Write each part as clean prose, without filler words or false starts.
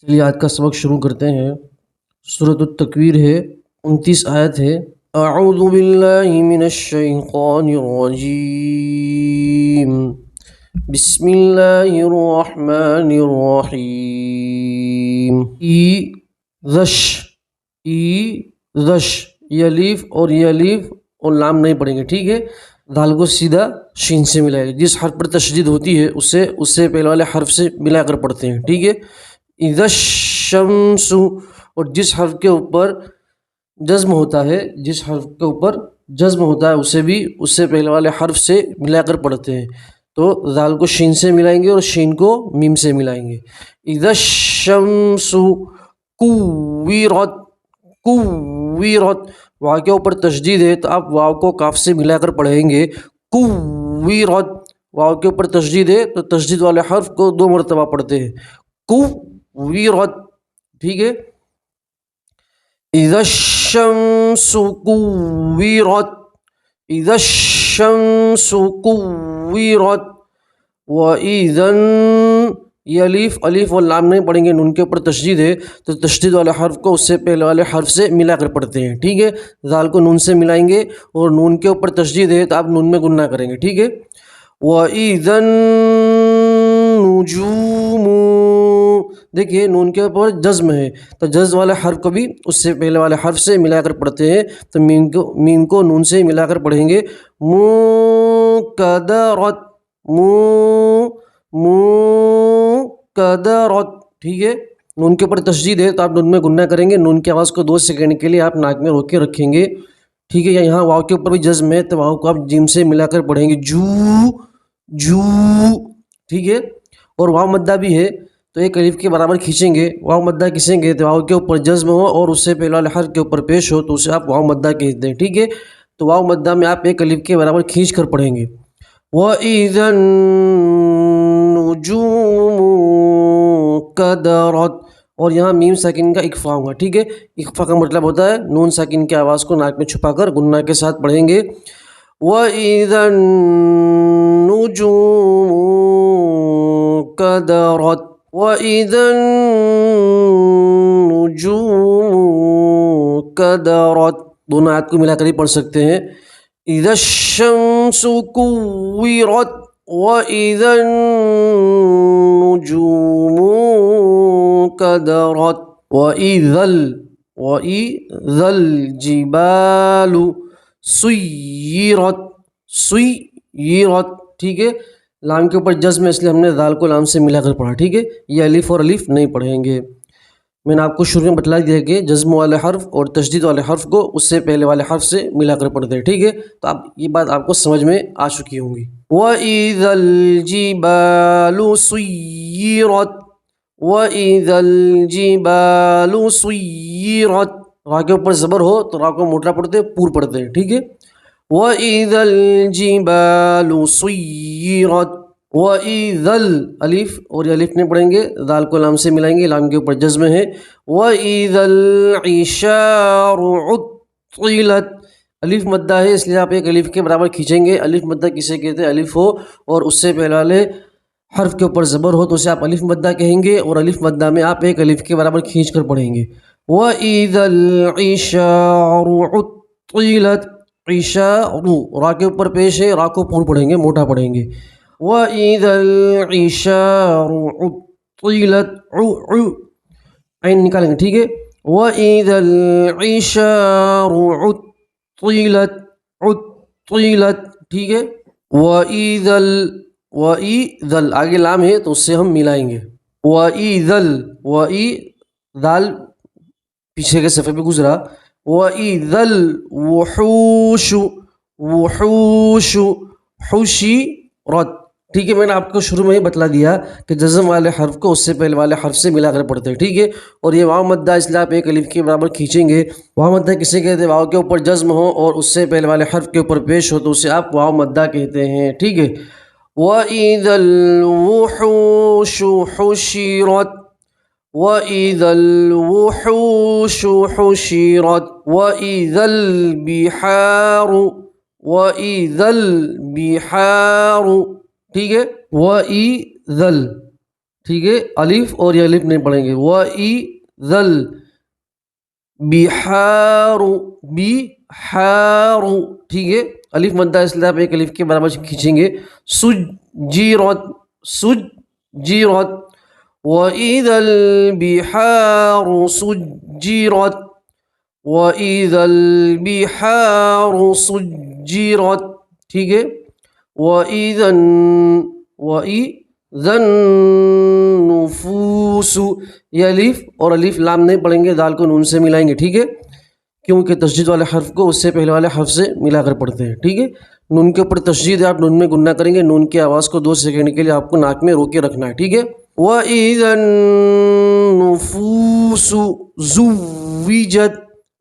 چلیے آج کا سبق شروع کرتے ہیں۔ سورۃ التکویر ہے، 29 آیت ہے۔ اعوذ باللہ من الشیطان الرجیم، بسم اللہ الرحمن الرحیم۔ ایذش یہ الف اور یہ الف اور لام نہیں پڑھیں گے، ٹھیک ہے؟ دال کو سیدھا شین سے ملائے گا، جس حرف پر تشدید ہوتی ہے اس سے پہلے والے حرف سے ملا کر پڑھتے ہیں، ٹھیک ہے؟ اذا الشمس، اور جس حرف کے اوپر جزم ہوتا ہے اسے بھی اس سے پہلے والے حرف سے ملا کر پڑھتے ہیں، تو ذال کو شین سے ملائیں گے اور شین کو میم سے ملائیں گے۔ اذا الشمس کوورت، واو کے اوپر تشدید ہے تو آپ واو کو کاف سے ملا کر پڑھیں گے، کوورت۔ واو کے اوپر تشدید ہے تو تشدید والے حرف کو 2 مرتبہ پڑھتے ہیں، کوورت، ٹھیک ہے؟ اذا الشمس کوورت، اذا الشمس کوورت، وَإِذًا، یہ الف اور لام نہیں پڑھیں گے، نون کے اوپر تشدید ہے تو تشدید والے حرف کو اس سے پہلے والے حرف سے ملا کر پڑھتے ہیں، ٹھیک ہے؟ ذال کو نون سے ملائیں گے اور نون کے اوپر تشدید ہے تو آپ نون میں گننا کریں گے، ٹھیک ہے؟ وَإِذًا النُّجُومُ، دیکھیے نون کے اوپر جزم ہے تو جزم والے حرف کو بھی اس سے پہلے والے حرف سے ملا کر پڑھتے ہیں، تو میم کو نون سے ملا کر پڑھیں گے، منقدرت، منقدرت، ٹھیک ہے؟ نون کے اوپر تشدید ہے تو آپ نون میں گننا کریں گے، نون کی آواز کو 2 سیکنڈ کے لیے آپ ناک میں روک کے رکھیں گے، ٹھیک ہے؟ یہاں واو کے اوپر بھی جزم ہے تو واو کو آپ جیم سے ملا کر پڑھیں گے، جو، ٹھیک ہے؟ اور واو مدہ بھی ہے تو ایک الف کے برابر کھینچیں گے، واو مدہ کھینچیں گے تو واو کے اوپر جزم ہو اور اس سے پہلے والے حرف کے اوپر پیش ہو تو اسے آپ واو مدہ کہتے ہیں، ٹھیک ہے؟ تو واو مدہ میں آپ ایک الف کے برابر کھینچ کر پڑھیں گے، وَإِذَا النُّجُومُ انكدرت، اور یہاں میم ساکن کا اخفا ہوگا، ٹھیک ہے؟ اخفا کا مطلب ہوتا ہے نون ساکن کی آواز کو ناک میں چھپا کر گننا کے ساتھ پڑھیں گے، وَإِذَا النُّجُومُ انكدرت، وَإِذَا النُّجُومُ انكدرت، دونوں آیت کو ملا کر ہی پڑھ سکتے ہیں۔ اذا الشمس كورت، وَإِذَا النُّجُومُ انكدرت، وَإِذَا الْجِبَالُ سُيِّرَتْ، ٹھیک ہے؟ لام کے اوپر جزم ہے اس لیے ہم نے ذال کو لام سے ملا کر پڑھا، ٹھیک ہے؟ یہ الف اور الف نہیں پڑھیں گے۔ میں نے آپ کو شروع میں بتلا دیا کہ جزم والے حرف اور تشدید والے حرف کو اس سے پہلے والے حرف سے ملا کر پڑھتے ہیں، ٹھیک ہے؟ تو یہ بات آپ کو سمجھ میں آ چکی ہوں گی۔ وَإِذَا الْجِبَالُ سُيِّرَتْ، وَإِذَا الْجِبَالُ سُيِّرَتْ، را کے اوپر زبر ہو تو را کو موٹا پڑھتے ہیں، پور پڑھتے ہیں، ٹھیک ہے؟ وَإِذَا الْجِبَالُ سُيِّرَتْ، وَإِذَا الف اور یہ الف نہیں پڑھیں گے، ذال کو لام سے ملائیں گے، لام کے اوپر جزم ہے، وَإِذَا الْعِشَارُ عُطِّلَتْ، الف مدہ ہے اس لیے آپ ایک الف کے برابر کھینچیں گے۔ الف مدہ کسے کہتے ہیں؟ الف ہو اور اس سے پہلے والے حرف کے اوپر زبر ہو تو اسے آپ الف مدہ کہیں گے، اور الف مدہ میں آپ ایک الف کے برابر کھینچ کر پڑھیں گے، وَإِذَا الْعِشَارُ عُطِّلَتْ، عشاء، را کے اوپر پیش ہے، را کو پور پڑھیں گے، موٹا پڑھیں گے، وَإِذَا الْعِشَارُ عُطِّلَتْ، عین نکالیں گے، ٹھیک ہے؟ وَإِذَا الْعِشَارُ عُطِّلَتْ، ٹھیک ہے؟ وَإِذَا آگے لام ہے تو اس سے ہم ملائیں گے، وَإِذَا ذال پیچھے کے صفحے پہ گزرا، وَإِذَا الْوُحُوشُ حُشِرَتْ، ٹھیک ہے؟ میں نے آپ کو شروع میں ہی بتلا دیا کہ جزم والے حرف کو اس سے پہلے والے حرف سے ملا کر پڑھتے ہیں، ٹھیک ہے؟ اور یہ واو مدہ اس لیے آپ ایک الف کے برابر کھینچیں گے۔ واو مدہ کسے کہتے ہیں؟ واو کے اوپر جزم ہو اور اس سے پہلے والے حرف کے اوپر پیش ہو تو اسے آپ واو مدہ کہتے ہیں، ٹھیک ہے؟ وَإِذَا الْوُحُوشُ حُشِرَتْ، وَإِذَا الْوُحُوشُ حُشِرَتْ، وَإِذَا الْبِحَارُ، ٹھیک ہے؟ وَإِذَا، ٹھیک ہے، الف اور یہ الف نہیں پڑھیں گے. وَإِذَا الْبِحَارُ بِحَارُ. ٹھیک ہے، الف مدہ اس لیے آپ ایک الف کے برابر کھینچیں گے. سُجِّرَتْ سُجِّرَتْ. وَإِذَا الْبِحَارُ سُجِّرَتْ وَإِذَا الْبِحَارُ سُجِّرَتْ. ٹھیک ہے، وَإِذَا النُّفُوسُ. یہ الف اور الف لام نہیں پڑھیں گے، دال کو نون سے ملائیں گے. ٹھیک ہے، کیونکہ تشدید والے حرف کو اس سے پہلے والے حرف سے ملا کر پڑھتے ہیں. ٹھیک ہے، نون کے اوپر تشدید ہے، آپ نون میں گننا کریں گے. نون کی آواز کو 2 سیکنڈ کے لیے آپ کو ناک میں روکے رکھنا ہے. ٹھیک ہے. وَإِذَا النُّفُوسُ زُوِّجَتْ.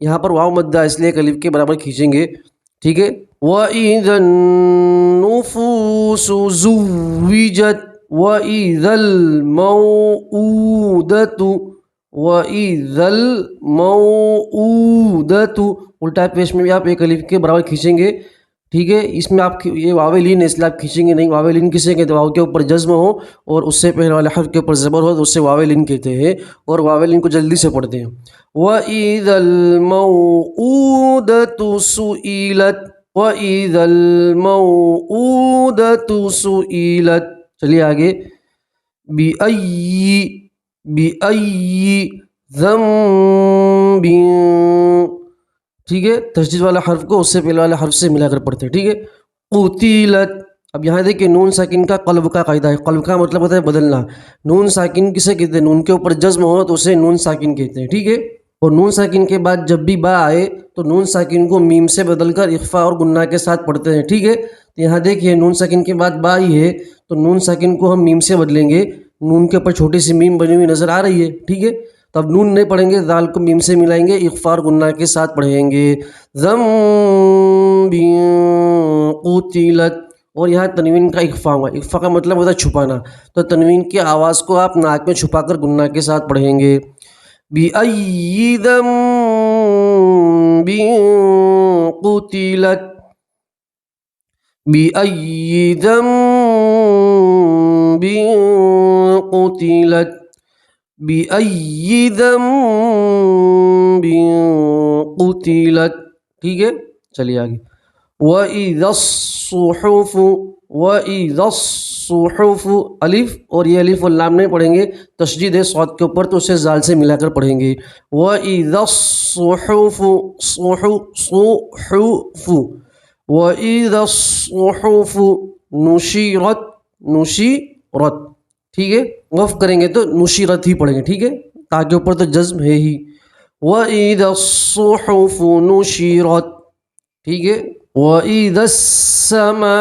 یہاں پر واو مدہ اس لیے ایک الف کے برابر کھینچیں گے. ٹھیک ہے، وَإِذَا النُّفُوسُ زُوِّجَتْ وَإِذَا الْمَوْءُودَةُ وَإِذَا الْمَوْءُودَةُ. الٹا پیش میں بھی آپ ایک الف کے برابر کھینچیں گے. ٹھیک ہے، اس میں آپ یہ واو لین ہے اس لیے آپ کھینچیں گے نہیں. واو لین کسے کہتے ہیں؟ واو کے اوپر جزم ہو اور اس سے پہلے والے حرف کے اوپر زبر ہو تو اسے واو لین کہتے ہیں، اور واو لین کو جلدی سے پڑھتے ہیں. وَإِذَا الْمَوْءُودَةُ سُئِلَتْ وَإِذَا الْمَوْءُودَةُ سُئِلَتْ. چلیے آگے. بِأَيِّ ذَنبٍ. ٹھیک ہے، تشدید والا حرف کو اس سے پہلے والے حرف سے ملا کر پڑھتے ہیں. ٹھیک ہے، قُتِلَت. اب یہاں دیکھیں نون ساکن کا قلب کا قاعدہ ہے. قلب کا مطلب ہوتا ہے بدلنا. نون ساکن کسے کہتے ہیں؟ نون کے اوپر جزم ہو تو اسے نون ساکن کہتے ہیں. ٹھیک ہے، اور نون ساکن کے بعد جب بھی با آئے تو نون ساکن کو میم سے بدل کر اخفا اور گناہ کے ساتھ پڑھتے ہیں. ٹھیک ہے، تو یہاں دیکھیے نون ساکن کے بعد با ہی ہے تو نون ساکن کو ہم میم سے بدلیں گے. نون کے اوپر چھوٹی سی میم بنی ہوئی نظر آ رہی ہے. ٹھیک ہے، تو اب نون نہیں پڑھیں گے، دال کو میم سے ملائیں گے، اخفا اور گناہ کے ساتھ پڑھیں گے. ذنب قتلت. اور یہاں تنوین کا اخفا ہوا. اخفا کا مطلب ہوتا ہے چھپانا، تو تنوین کی آواز کو آپ ناک میں چھپا کر گناہ کے ساتھ پڑھیں گے. بِأَيِّ ذَنبٍ قُتِلَتْ بِأَيِّ ذَنبٍ قُتِلَتْ بِأَيِّ ذَنبٍ قُتِلَتْ. ٹھیک ہے، چلیے آگے. وَإِذَا الصُّحُفُ. الف اور یہ الف اور لام نہیں پڑھیں گے، تشدید ہے صاد کے اوپر تو اسے زال سے ملا کر پڑھیں گے. وَإِذَا الصُّحُفُ وَإِذَا الصُّحُفُ نُشِرَتْ. ٹھیک ہے، وقف کریں گے تو نشرت ہی پڑھیں گے. ٹھیک ہے، تاکہ اوپر تو جزم ہے ہی. وَإِذَا الصُّحُفُ نُشِرَتْ. ٹھیک ہے، وَإِذَا السَّمَاءُ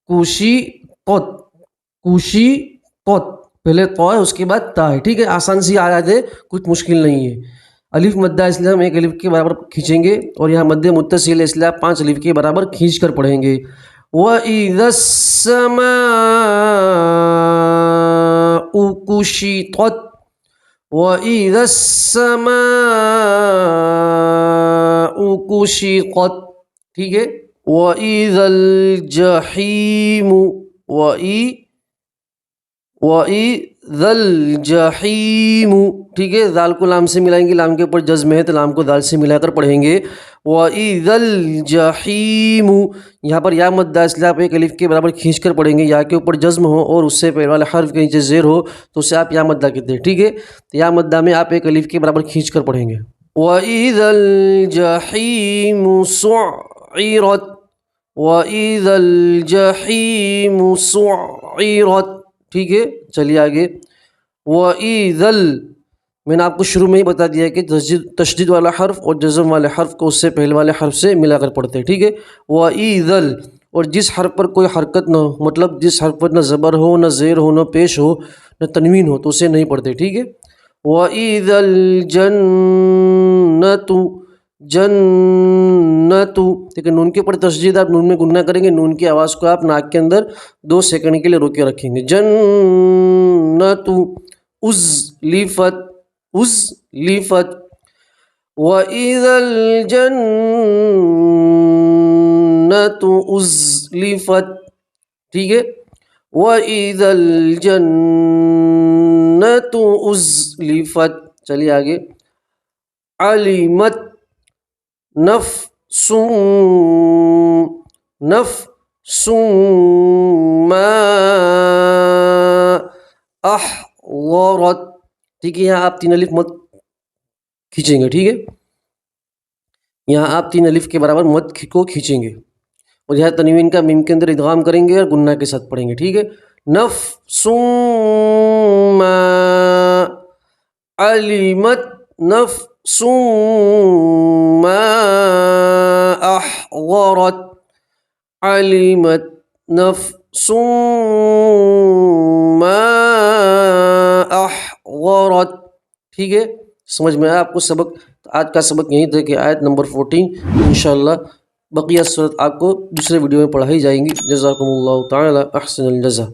کُشِطَتْ. پہلے تو ہے اس کے بعد تا ہے. ٹھیک ہے، آسان سی آیات ہے، کچھ مشکل نہیں ہے. الف مدہ اس لیے ہم ایک الف کے برابر کھینچیں گے، اور یہاں مد متصل ہے اس لیے آپ 5 الف کے برابر کھینچ کر پڑھیں گے. وَإِذَا السَّمَاءُ كُشِطَتْ وَإِذَا السَّمَاءُ كُشِطَتْ. ٹھیک ہے، وَإِذَا الْجَحِيمُ وَإِذَا الْجَحِيمُ. ٹھیک ہے، دال کو لام سے ملائیں گے، لام کے اوپر جزم ہے تو لام کو دال سے ملا کر پڑھیں گے. وَإِذَا الْجَحِيمُ. یہاں پر یا مدہ اس لیے آپ ایک الف کے برابر کھینچ کر پڑھیں گے. یا کے اوپر جزم ہو اور اس سے پہلے والے حرف کے نیچے زیر ہو تو اسے آپ یا مدہ کہتے ہیں. ٹھیک ہے، تو یا مدہ میں آپ ایک الف کے برابر کھینچ کر پڑھیں گے. وَإِذَا الْجَحِيمُ سُعِّرَتْ وَإِذَا الْجَحِيمُ سُعِّرَتْ. ٹھیک ہے، چلیے آگے. وَإِذَا میں نے آپ کو شروع میں ہی بتا دیا کہ تشدید والا حرف اور جزم والے حرف کو اس سے پہلے والے حرف سے ملا کر پڑھتے ہیں. ٹھیک ہے، وَإِذَا. اور جس حرف پر کوئی حرکت نہ ہو، مطلب جس حرف پر نہ زبر ہو، نہ زیر ہو، نہ پیش ہو، نہ تنوین ہو تو اسے نہیں پڑھتے. ٹھیک ہے، وَإِذَا الْجَنَّةُ لیکن نون کے اوپر تشدید آپ نون میں گننا کریں گے. نون کی آواز کو آپ ناک کے اندر 2 سیکنڈ کے لیے روکے رکھیں گے. جنت ازلفت وَإِذَا الْجَنَّةُ أزلفت، ٹھیک ہے، وَإِذَا الْجَنَّةُ أُزْلِفَتْ. چلیے آگے. علمت نفس ما احضرت، ٹھیک ہے. یہاں آپ 3 الف مت کھینچیں گے، ٹھیک ہے. یہاں آپ 3 الف کے برابر مت کو کھینچیں گے اور یہاں تنوین کا میم کے اندر ادغام کریں گے اور گنہ کے ساتھ پڑھیں گے، ٹھیک ہے. نفس ما علمت نفس ما احضرت علمت نفس ما احضرت، ٹھیک ہے. سمجھ میں آیا آپ کو سبق؟ آج کا سبق یہیں تھا کہ آیت نمبر 14 انشاءاللہ بقیہ صورت آپ کو دوسرے ویڈیو میں پڑھائی جائیں گی. جزاکم اللہ تعالی احسن الجزا.